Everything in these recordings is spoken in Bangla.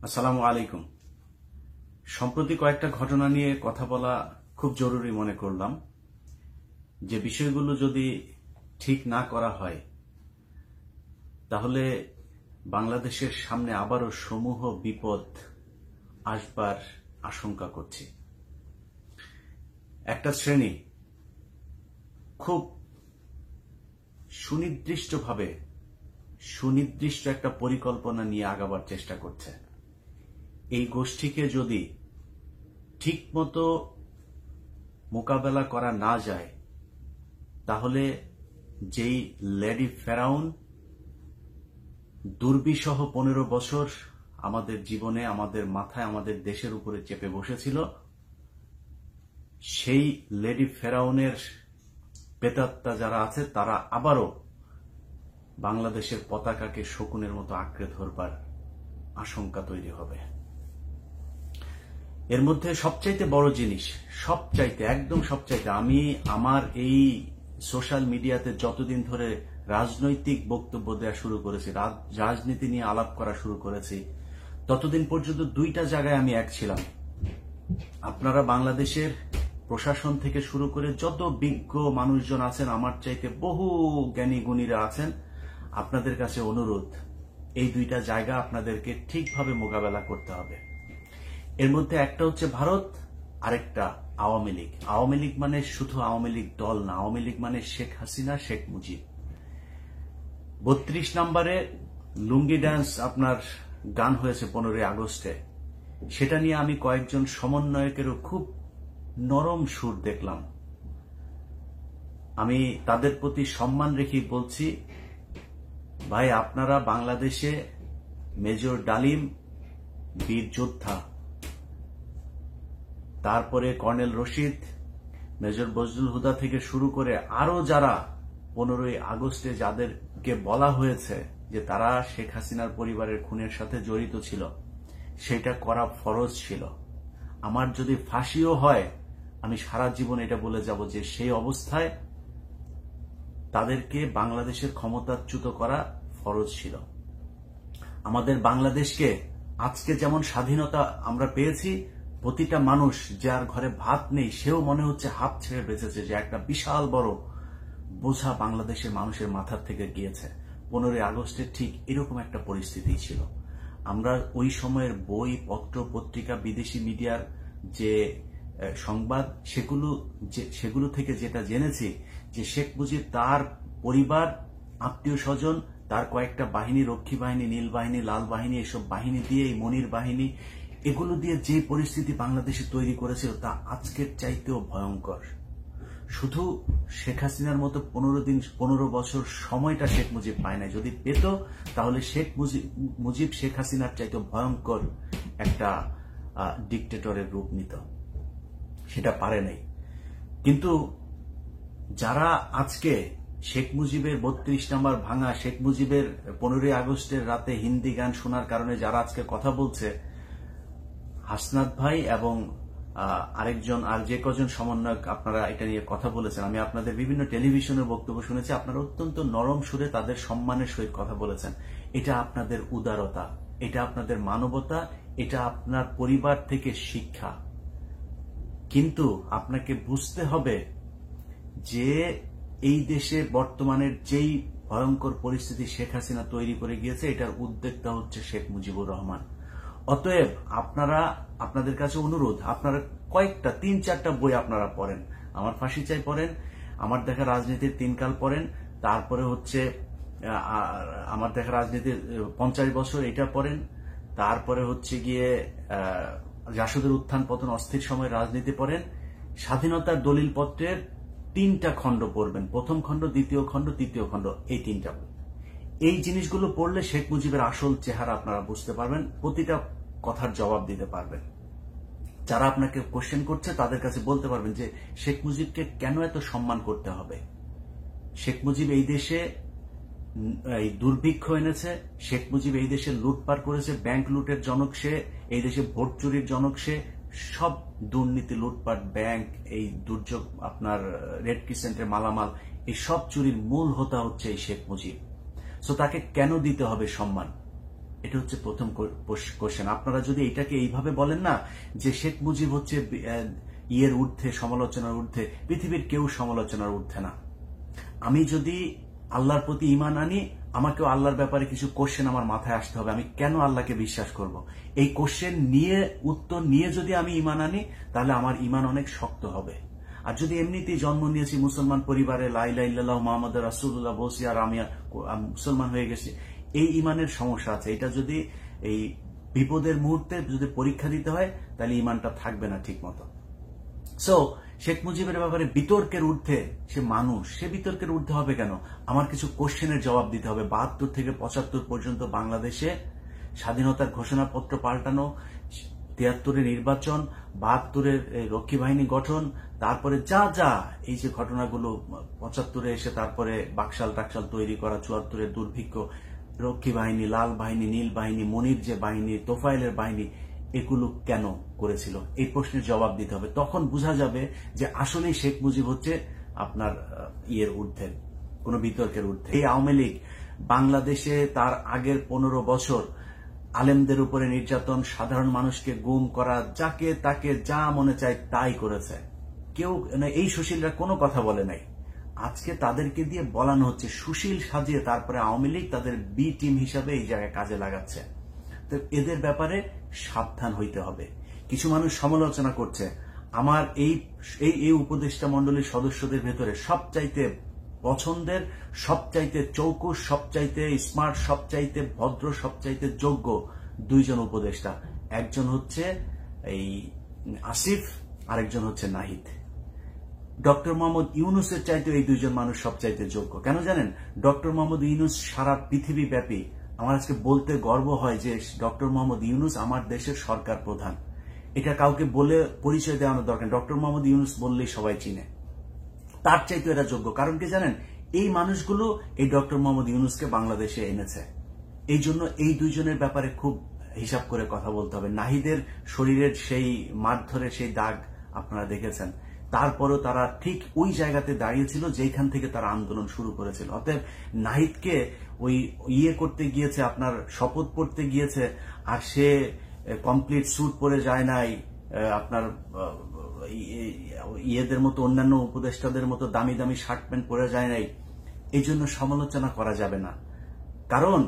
আসসালামু আলাইকুম। সম্প্রতি কয়েকটা ঘটনা নিয়ে কথা বলা খুব জরুরি মনে করলাম। যে বিষয়গুলো যদি ঠিক না করা হয় তাহলে বাংলাদেশের সামনে আবারও সমূহ বিপদ আসবার আশঙ্কা করছি। একটা শ্রেণী খুব সুনির্দিষ্ট একটা পরিকল্পনা নিয়ে আগাবার চেষ্টা করছে। এই গোষ্ঠীকে যদি ঠিকমতো মোকাবেলা করা না যায় তাহলে যেই লেডি ফেরাউন দুর্বিসহ 15 বছর আমাদের জীবনে, আমাদের মাথায়, আমাদের দেশের উপরে চেপে বসেছিল, সেই লেডি ফেরাউনের প্রেতাত্মা যারা আছে তারা আবারও বাংলাদেশের পতাকাকে শকুনের মতো আঁকড়ে ধরবার আশঙ্কা তৈরি হবে। এর মধ্যে সবচাইতে বড় জিনিস, আমি আমার এই সোশ্যাল মিডিয়াতে যতদিন ধরে রাজনৈতিক বক্তব্য দেওয়া শুরু করেছি, রাজনীতি নিয়ে আলাপ করা শুরু করেছি, ততদিন পর্যন্ত দুইটা জায়গায় আমি এক ছিলাম। আপনারা বাংলাদেশের প্রশাসন থেকে শুরু করে যত বিজ্ঞ মানুষজন আছেন, আমার চাইতে বহু জ্ঞানী গুণীরা আছেন, আপনাদের কাছে অনুরোধ, এই দুইটা জায়গা আপনাদেরকে ঠিকভাবে মোকাবেলা করতে হবে। এর মধ্যে একটা হচ্ছে ভারত, আরেকটা আওয়ামী লীগ। আওয়ামী লীগ মানে শুধু আওয়ামী লীগ দল না, আওয়ামী লীগ মানে শেখ হাসিনা, শেখ মুজিব। 32 নম্বরে লুঙ্গি ড্যান্স আপনার গান হয়েছে 15 আগস্টে, সেটা নিয়ে আমি কয়েকজন সমন্বয়কেরও খুব নরম সুর দেখলাম। আমি তাদের প্রতি সম্মান রেখে বলছি, ভাই আপনারা বাংলাদেশে মেজর ডালিম বীর যোদ্ধা, তারপরে কর্নেল রশিদ, মেজর বজলুল হুদা থেকে শুরু করে আরো যারা 15 আগস্টে যাদেরকে বলা হয়েছে যে তারা শেখ হাসিনার পরিবারের খুনের সাথে জড়িত ছিল, সেটা করা ফরজ ছিল। আমার যদি ফাঁসিও হয় আমি সারা জীবন এটা বলে যাব যে সেই অবস্থায় তাদেরকে বাংলাদেশের ক্ষমতাচ্যুত করা ফরজ ছিল। আমাদের বাংলাদেশকে আজকে যেমন স্বাধীনতা আমরা পেয়েছি, প্রতিটা মানুষ যার ঘরে ভাত নেই সেও মনে হচ্ছে হাত ছেড়ে বেঁচেছে, যে একটা বিশাল বড় বোঝা বাংলাদেশের মানুষের মাথার থেকে গিয়েছে। 15 আগস্টের ঠিক এরকম একটা পরিস্থিতি ছিল। আমরা ওই সময়ের বই, পত্র, পত্রিকা, বিদেশি মিডিয়ার যে সংবাদ, সেগুলো থেকে যেটা জেনেছি যে শেখ মুজিব, তার পরিবার, আত্মীয় স্বজন, তার কয়েকটা বাহিনী, রক্ষী বাহিনী, নীল বাহিনী, লাল বাহিনী, এসব বাহিনী দিয়ে, মনির বাহিনী, এগুলো দিয়ে যে পরিস্থিতি বাংলাদেশে তৈরি করেছিল তা আজকের চাইতেও ভয়ঙ্কর। শুধু শেখ হাসিনার মতো 15 বছর সময়টা শেখ মুজিব পায় নাই। যদি পেত তাহলে শেখ মুজিব শেখ হাসিনার চাইতেও ভয়ঙ্কর একটা ডিক্টেটরের রূপ নিত, সেটা পারে নাই। কিন্তু যারা আজকে শেখ মুজিবের 32 নম্বর ভাঙা, শেখ মুজিবের 15 আগস্টের রাতে হিন্দি গান শোনার কারণে যারা আজকে কথা বলছে, হাসনাত ভাই এবং আরেকজন, আর যে কজন সমন্বয়ক আপনারা এটা নিয়ে কথা বলেছেন, আমি আপনাদের বিভিন্ন টেলিভিশনের বক্তব্য শুনেছি, আপনারা অত্যন্ত নরম সুরে তাদের সম্মানের সহিত কথা বলেছেন। এটা আপনাদের উদারতা, এটা আপনাদের মানবতা, এটা আপনার পরিবার থেকে শিক্ষা। কিন্তু আপনাকে বুঝতে হবে যে এই দেশে বর্তমানের যেই ভয়ঙ্কর পরিস্থিতি শেখ হাসিনা তৈরি করে গিয়েছে, এটার উদ্যোক্তা হচ্ছে শেখ মুজিবুর রহমান। অতএব আপনাদের কাছে অনুরোধ, আপনারা কয়েকটা 3-4টা বই আপনারা পড়েন। আমার ফাঁসি চাই পড়েন, আমার দেখা রাজনীতির 3 কাল পড়েন, তারপরে হচ্ছে আমার দেখা রাজনীতির 50 বছর, এটা পড়েন, তারপরে হচ্ছে গিয়ে জাসদের উত্থান পতন, অস্থির সময় রাজনীতি পড়েন। স্বাধীনতার দলিল পত্রের 3টা খণ্ড পড়বেন, প্রথম খণ্ড, দ্বিতীয় খণ্ড, তৃতীয় খণ্ড, এই 3টা। এই জিনিসগুলো পড়লে শেখ মুজিবের আসল চেহারা আপনারা বুঝতে পারবেন, প্রতিটা কথার জবাব দিতে পারবেন। যারা আপনাকে কোশ্চেন করছে তাদের কাছে বলতে পারবেন যে শেখ মুজিবকে কেন এত সম্মান করতে হবে। শেখ মুজিব এই দেশে এই দুর্ভিক্ষ এনেছে, শেখ মুজিব এই দেশে লুটপাট করেছে, ব্যাংক লুটের জনক সে, এই দেশে ভোট চুরির জনক সে, সব দুর্নীতি, লুটপাট, ব্যাংক, এই দুর্যোগ, আপনার রেড ক্রিসেন্টের মালামাল, এই সব চুরির মূল হোতা হচ্ছে এই শেখ মুজিব। সো তাকে কেন দিতে হবে সম্মান? এটা হচ্ছে প্রথম কোশ্চেন। আপনারা যদি এটাকে এইভাবে বলেন না যে শেখ মুজিব হচ্ছে ইয়ের ঊর্ধ্বে, সমালোচনার ঊর্ধ্বে, পৃথিবীর কেউ সমালোচনার ঊর্ধ্বে না। আমি যদি আল্লাহর প্রতি ঈমান আনি, আমাকেও আল্লাহর ব্যাপারে কিছু কোশ্চেন আমার মাথায় আসতে হবে। আমি কেন আল্লাহকে বিশ্বাস করব? এই কোশ্চেন নিয়ে, উত্তর নিয়ে যদি আমি ঈমান আনি, তাহলে আমার ঈমান অনেক শক্ত হবে। আর যদি এমনিতেই জন্ম নিয়েছি মুসলমান পরিবারে, লা ইলাহা ইল্লাল্লাহ মুহাম্মাদুর রাসূলুল্লাহ বলছি আর আমি মুসলমান হয়ে গেছি, এই ঈমানের সমস্যা আছে। এটা যদি এই বিপদের মুহূর্তে যদি পরীক্ষা দিতে হয়, তাহলে ঈমানটা থাকবে না ঠিক মতো। সো শেখ মুজিবের ব্যাপারে বিতর্কের ঊর্ধ্বে সে মানুষ, সে বিতর্কের ঊর্ধ্বে হবে কেন? আমার কিছু কোশ্চেনের জবাব দিতে হবে। ৭২ থেকে ৭৫ পর্যন্ত বাংলাদেশে স্বাধীনতার ঘোষণাপত্র পাল্টানো, ৭৩-এর নির্বাচন, ৭২-এর রক্ষী বাহিনী গঠন, তারপরে যা যা এই যে ঘটনাগুলো, ৭৫-এ এসে তারপরে বাকশাল টাকশাল তৈরি করা, ৭৪-এর দুর্ভিক্ষ, রক্ষী বাহিনী, লাল বাহিনী, নীল বাহিনী, মনির যে বাহিনী, তোফায়েলের বাহিনী, এগুলো কেন করেছিল? এই প্রশ্নের জবাব দিতে হবে। তখন বোঝা যাবে যে আসলেই শেখ মুজিব হচ্ছে আপনার ইয়ের ঊর্ধ্বে, কোন বিতর্কের ঊর্ধ্বে। এই আওয়ামী লীগ বাংলাদেশে তার আগের ১৫ বছর আলেমদের উপরে নির্যাতন, সাধারণ মানুষকে গুম করা, যাকে তাকে যা মনে চায় তাই করেছে। কেউ এই সুশীলরা কোনো কথা বলে নাই। আজকে তাদেরকে দিয়ে বলানো হচ্ছে, সুশীল সাজিয়ে তারপরে আওয়ামী লীগ তাদের বি টিম হিসাবে এই জায়গায় কাজে লাগাচ্ছে। তো এদের ব্যাপারে সাবধান হইতে হবে। কিছু মানুষ সমালোচনা করছে, আমার এই উপদেষ্টা মণ্ডলীর সদস্যদের ভেতরে সবচাইতে পছন্দের, সবচাইতে চৌকুশ, সবচাইতে স্মার্ট, সবচাইতে ভদ্র, সবচাইতে যোগ্য দুইজন উপদেষ্টা। একজন হচ্ছে এই আসিফ, আরেকজন হচ্ছে নাহিদ। ডক্টর মোহাম্মদ ইউনূসের চাইতে এই দুইজন মানুষ সবচাইতে যোগ্য। কেন জানেন? ডক্টর মোহাম্মদ ইউনূস সারা পৃথিবী ব্যাপী, আমার আজকে বলতে গর্ব হয় যে ডক্টর মোহাম্মদ ইউনূস আমার দেশের সরকার প্রধান। এটা কাউকে বলে পরিচয় দেওয়ানোর দরকার। ডক্টর মোহাম্মদ ইউনূস বললেই সবাই চিনে। তার চাইতে এরা যোগ্য। কারণ কি জানেন? এই মানুষগুলো এই ডক্টর মোহাম্মদ ইউনূসকে বাংলাদেশে এনেছে। এই জন্য এই দুইজনের ব্যাপারে খুব হিসাব করে কথা বলতে হবে। নাহিদের শরীরের সেই মারধরের সেই দাগ আপনারা দেখেছেন। তারপরও তারা ঠিক ওই জায়গাতে দাঁড়িয়েছিল যেখান থেকে তারা আন্দোলন শুরু করেছিল। অতএব নাহিদকে ওই ইয়ে করতে গিয়েছে, আপনার শপথ পড়তে গিয়েছে, আর সে কমপ্লিট স্যুট পরে যায় নাই, আপনার ইয়েদের মতো, অন্যান্য উপদেষ্টাদের মতো দামি দামি শার্ট প্যান্ট পরে যায় নাই। এই জন্য সমালোচনা করা যাবে না। কারণ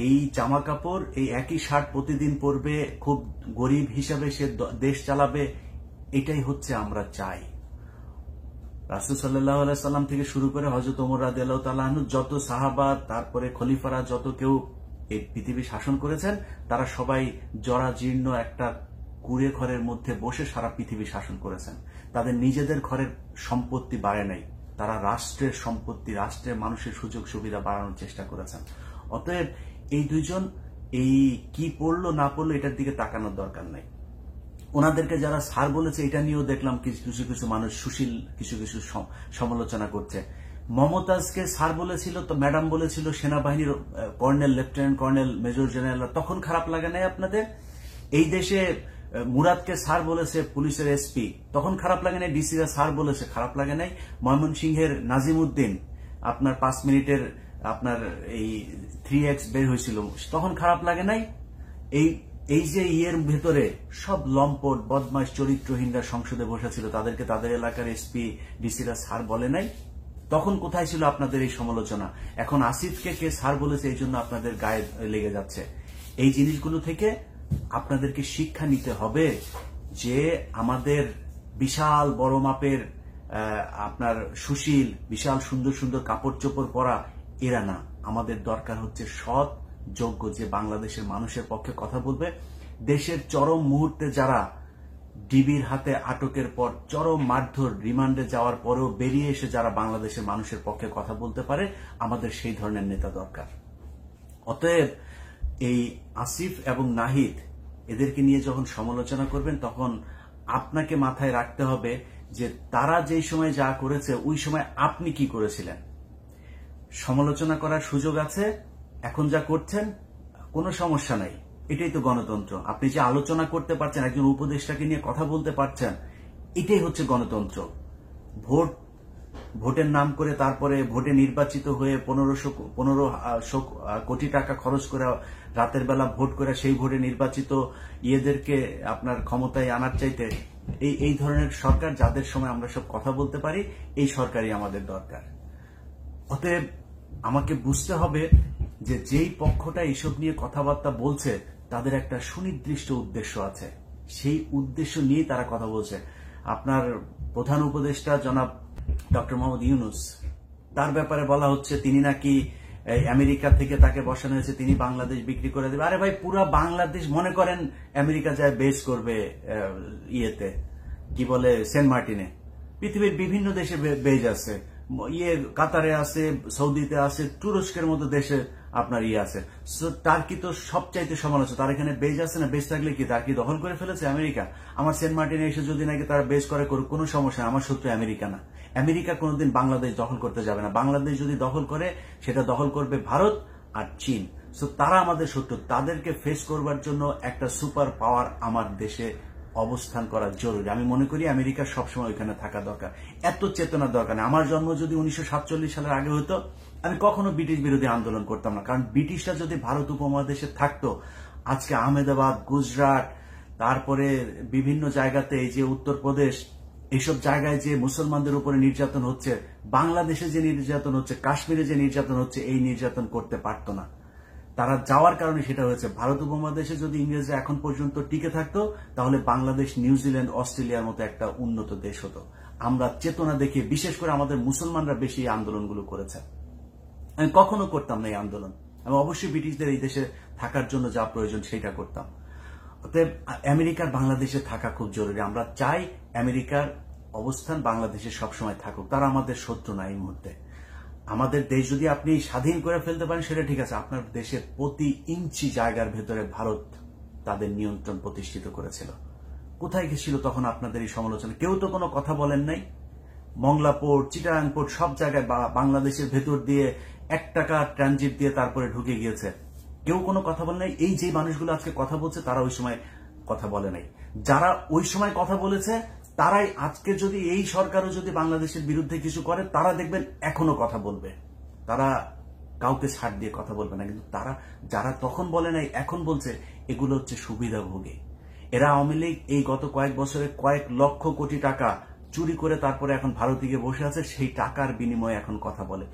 এই জামা কাপড়, এই একই শার্ট প্রতিদিন পরবে, খুব গরিব হিসাবে সে দেশ চালাবে, এটাই হচ্ছে আমরা চাই। রাসূল সাল্লাল্লাহু আলাইহি সাল্লাম থেকে শুরু করে হযরত ওমর রাদিয়াল্লাহু তাআলা আনহু, যত সাহাবা, তারপরে খলিফারা, যত কেউ এই পৃথিবী শাসন করেছেন, তারা সবাই জরাজীর্ণ একটা কুঁড়ে ঘরের মধ্যে বসে সারা পৃথিবী শাসন করেছেন। তাদের নিজেদের ঘরের সম্পত্তি বাড়ে নাই, তারা রাষ্ট্রের সম্পত্তি, রাষ্ট্রের মানুষের সুযোগ সুবিধা বাড়ানোর চেষ্টা করেছেন। অতএব এই দুইজন এই কি পড়লো না পড়লো এটার দিকে তাকানোর দরকার নাই। ওনাদেরকে যারা স্যার বলেছে, এটা নিয়েও দেখলাম কিছু কিছু মানুষ সুশীল কিছু কিছু সমালোচনা করছে। মমতাজকে স্যার বলেছিল, তো ম্যাডাম বলেছিল সেনাবাহিনীর colonel, lieutenant colonel, major general, তখন খারাপ লাগে নাই আপনাদের? এই দেশে মুরাদকে স্যার বলেছে পুলিশের এসপি, তখন খারাপ লাগে নাই? ডিসিরা স্যার বলেছে, খারাপ লাগে নাই? ময়মনসিংহের নাজিমউদ্দিন আপনার 5 মিনিটের আপনার এই 3x বের হয়েছিল, তখন খারাপ লাগে নাই? এই যে ইয়ের ভেতরে সব লম্পট বদমাশ চরিত্রহীনরা সংসদে বসেছিল, তাদেরকে তাদের এলাকার এসপি ডিসিরা স্যার বলে নাই? তখন কোথায় ছিল আপনাদের এই সমালোচনা? এখন আসিফকে কে স্যার বলেছে এই জন্য আপনাদের গায়ে লেগে যাচ্ছে। এই জিনিসগুলো থেকে আপনাদেরকে শিক্ষা নিতে হবে যে আমাদের বিশাল বড় মাপের আপনার সুশীল, বিশাল সুন্দর সুন্দর কাপড় চোপড় পরা এরা না। আমাদের দরকার হচ্ছে সৎ, যোগ্য, যে বাংলাদেশের মানুষের পক্ষে কথা বলবে। দেশের চরম মুহূর্তে যারা ডিবির হাতে আটকের পর চরম মারধর, রিমান্ডে যাওয়ার পরেও বেরিয়ে এসে যারা বাংলাদেশের মানুষের পক্ষে কথা বলতে পারে, আমাদের সেই ধরনের নেতা দরকার। অতএব এই আসিফ এবং নাহিদ এদেরকে নিয়ে যখন সমালোচনা করবেন, তখন আপনাকে মাথায় রাখতে হবে যে তারা যেই সময় যা করেছে ওই সময় আপনি কি করেছিলেন। সমালোচনা করার সুযোগ আছে, এখন যা করছেন কোনো সমস্যা নাই, এটাই তো গণতন্ত্র। আপনি যে আলোচনা করতে পারছেন, একজন উপদেষ্টাকে নিয়ে কথা বলতে পারছেন, এটাই হচ্ছে গণতন্ত্র। ভোট ভোটের নাম করে তারপরে ভোটে নির্বাচিত হয়ে 1500 কোটি টাকা খরচ করে রাতের বেলা ভোট করে সেই ভোটে নির্বাচিত ইয়েদেরকে আপনার ক্ষমতায় আনার চাইতে এই ধরনের সরকার, যাদের সময় আমরা সব কথা বলতে পারি, এই সরকারই আমাদের দরকার। অতএব আমাকে বুঝতে হবে যে যেই পক্ষটা এইসব নিয়ে কথাবার্তা বলছে তাদের একটা সুনির্দিষ্ট উদ্দেশ্য আছে, সেই উদ্দেশ্য নিয়ে তারা কথা বলছে। আপনার প্রধান উপদেষ্টা জনাব ডক্টর মোহাম্মদ ইউনূস, তার ব্যাপারে বলা হচ্ছে তিনি নাকি আমেরিকা থেকে তাকে বসানো হয়েছে, তিনি বাংলাদেশ বিক্রি করে দেবে। আরে ভাই, পুরা বাংলাদেশ মনে করেন আমেরিকা যায় বেস করবে ইয়েতে, কি বলে, সেন্ট মার্টিনে। পৃথিবীর বিভিন্ন দেশে বেজ আছে, কাতারে আছে, সৌদিতে আছে, তুরস্কের মতো দেশে আপনার আছে। টার্কি তো সবচাইতে সমালোচনা, তার এখানে বেজ আছে না? বেজ থাকলে কি তার কি দখল করে ফেলেছে আমেরিকা? আমার সেন্ট মার্টিনে এসে যদি নাকি তারা বেজ করে করুক, কোনো সমস্যা, আমার শত্রু আমেরিকা না। আমেরিকা কোনোদিন বাংলাদেশ দখল করতে যাবে না। বাংলাদেশ যদি দখল করে, সেটা দখল করবে ভারত আর চীন। সো তারা আমাদের শত্রু, তাদেরকে ফেস করবার জন্য একটা সুপার পাওয়ার আমার দেশে অবস্থান করা জরুরি। আমি মনে করি আমেরিকার সবসময় ওইখানে থাকা দরকার, এত চেতনার দরকার নেই। আমার জন্ম যদি 1947 সালের আগে হতো, আমি কখনো ব্রিটিশ বিরোধী আন্দোলন করতাম না, কারণ ব্রিটিশরা যদি ভারত উপমহাদেশে থাকতো, আজকে আহমেদাবাদ, গুজরাট, তারপরে বিভিন্ন জায়গাতে, এই যে উত্তরপ্রদেশ, এইসব জায়গায় যে মুসলমানদের উপরে নির্যাতন হচ্ছে, বাংলাদেশে যে নির্যাতন হচ্ছে, কাশ্মীরে যে নির্যাতন হচ্ছে, এই নির্যাতন করতে পারতো না। তারা যাওয়ার কারণে সেটা হয়েছে। ভারত উপমহাদেশে যদি ইংরেজরা এখন পর্যন্ত টিকে থাকতো, তাহলে বাংলাদেশ, নিউজিল্যান্ড, অস্ট্রেলিয়ার মতো একটা উন্নত দেশ হতো। আমরা চেতনা দেখিয়ে, বিশেষ করে আমাদের মুসলমানরা বেশি এই আন্দোলনগুলো করেছে। আমি কখনো করতাম না এই আন্দোলন। আমি অবশ্যই ব্রিটিশদের এই দেশে থাকার জন্য যা প্রয়োজন সেটা করতাম। অতএব আমেরিকার বাংলাদেশে থাকা খুব জরুরি। আমরা চাই আমেরিকার অবস্থান বাংলাদেশে সবসময় থাকুক। তারা আমাদের শত্রু না এই মুহূর্তে। আমাদের দেশ যদি আপনি স্বাধীন করে ফেলতে পারেন, সেটা ঠিক আছে। আপনার দেশের প্রতি ইঞ্চি জায়গার ভেতরে ভারত তাদের নিয়ন্ত্রণ প্রতিষ্ঠিত করেছিল। কোথায় গেছিল তখন আপনাদের এই সমালোচনা? কেউ তো কোনো কথা বলেন নাই। মংলা পোর্ট, চিটাগাং পোর্ট, সব জায়গায় বাংলাদেশের ভেতর দিয়ে 1 টাকা ট্রানজিট দিয়ে তারপরে ঢুকে গিয়েছে। কেউ কোনো কথা বলে নাই। এই যে মানুষগুলো আজকে কথা বলছে, তারা ওই সময় কথা বলে নাই। যারা ওই সময় কথা বলেছে, তারাই আজকে যদি এই সরকারও যদি বাংলাদেশের বিরুদ্ধে কিছু করে, তারা দেখবেন এখনো কথা বলবে। তারা কাউকে ছাড় দিয়ে কথা বলবে না। কিন্তু তারা যারা তখন বলে নাই, এখন বলছে, এগুলো হচ্ছে সুবিধাভোগী। এরা আওয়ামী লীগ এই গত কয়েক বছরে কয়েক লক্ষ কোটি টাকা চুরি করে তারপরে এখন ভারতে গিয়ে বসে আছে, সেই টাকার বিনিময়ে এখন কথা বলে।